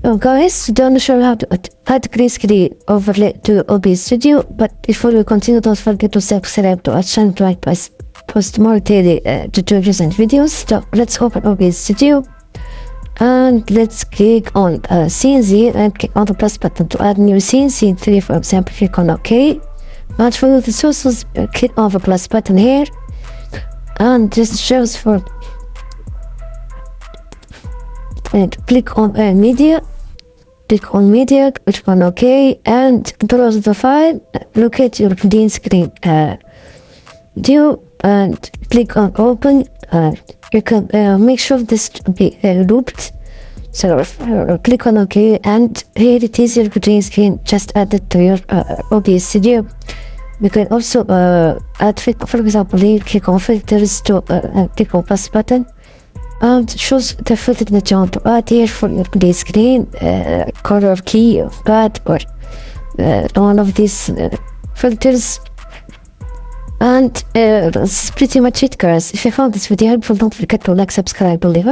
So guys, don't sure how to add green screen overlay to OBS Studio, but before we continue, don't forget to subscribe to our channel to post more daily tutorials and videos. So let's open OBS Studio and let's click on scene Z and click on the plus button to add new scene 3 for example. Click on OK, and for the sources click on the plus button here, and this shows for and click on media, click on media, click on OK, and browse the file, locate your green screen view and click on open. You can make sure this to be looped, so click on OK, and here it is, your green screen just added to your OBS Studio. You can also add for example here, click on filters to click on plus button, and choose the filter that you want to add here for your green screen, color key of that, or one of these filters. And that's pretty much it, guys. If you found this video helpful, don't forget to like, subscribe, leave